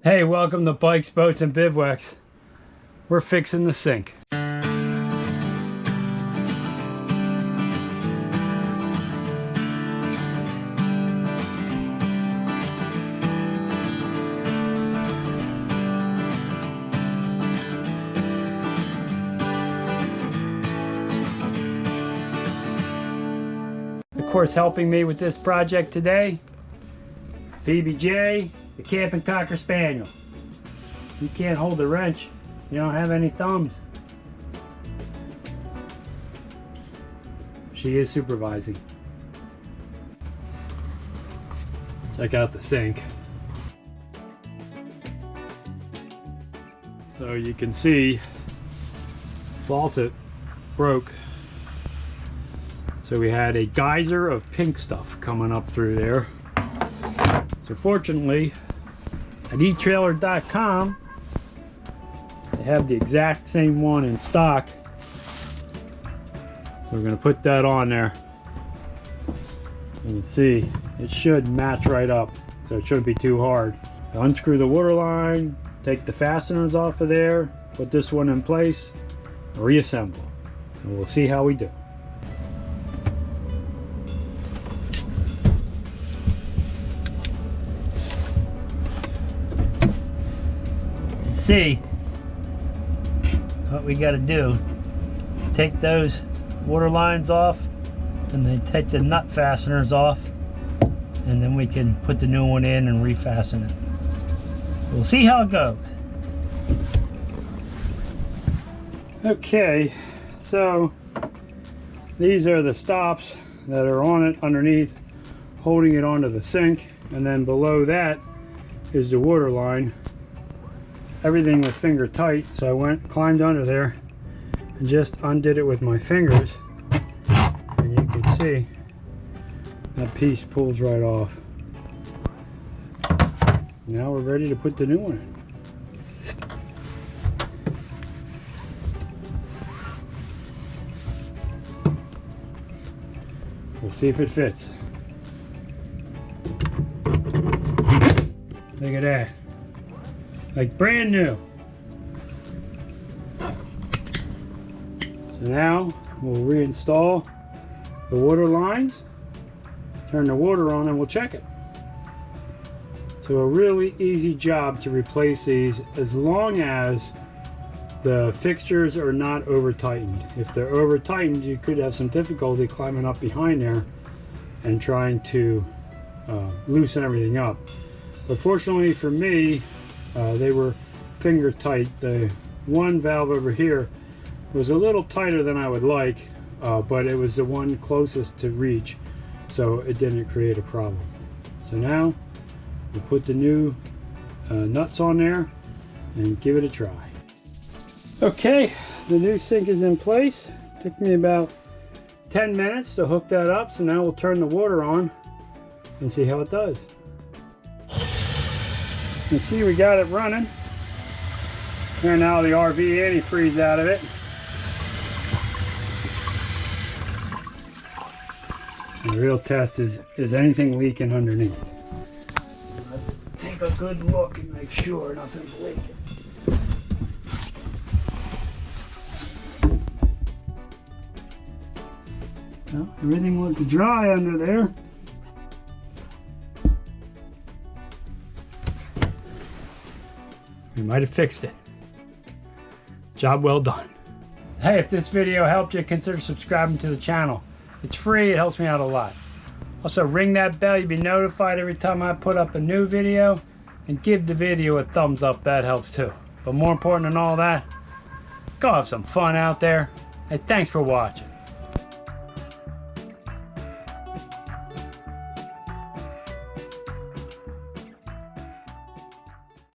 Hey, welcome to Bikes, Boats, and Bivouacs. We're fixing the sink. Of course, helping me with this project today, Phoebe J, the Camping Cocker Spaniel. You can't hold the wrench, you don't have any thumbs. She is supervising. Check out the sink. So you can see faucet broke. So we had a geyser of pink stuff coming up through there. So fortunately, at eTrailer.com, they have the exact same one in stock. So we're gonna put that on there. You can see it should match right up, so it shouldn't be too hard. Unscrew the water line, take the fasteners off of there, put this one in place, reassemble, and we'll see how we do. See what we got to do. Take those water lines off and then take the nut fasteners off, and then we can put the new one in and refasten it. We'll see how it goes. Okay, so these are the stops that are on it underneath, holding it onto the sink, and then below that is the water line. Everything was finger tight, so I climbed under there and just undid it with my fingers, and you can see that piece pulls right off. Now we're ready to put the new one in. We'll see if it fits. Look at that. Like brand new. So now we'll reinstall the water lines, turn the water on, and we'll check it. So a really easy job to replace these, as long as the fixtures are not over tightened. If they're over tightened, you could have some difficulty climbing up behind there and trying to loosen everything up. But fortunately for me, they were finger tight. The one valve over here was a little tighter than I would like, but it was the one closest to reach, so it didn't create a problem. So now we'll put the new nuts on there and give it a try. Okay, the new sink is in place. Took me about 10 minutes to hook that up, so now we'll turn the water on and see how it does. You can see we got it running. Turn now the RV antifreeze out of it. The real test is anything leaking underneath? Let's take a good look and make sure nothing's leaking. Well, everything looks dry under there. We might have fixed it. Job well done. Hey, if this video helped you, consider subscribing to the channel. It's free, it helps me out a lot. Also, ring that bell, you'll be notified every time I put up a new video, and give the video a thumbs up, that helps too. But more important than all that, go have some fun out there. Hey, thanks for watching.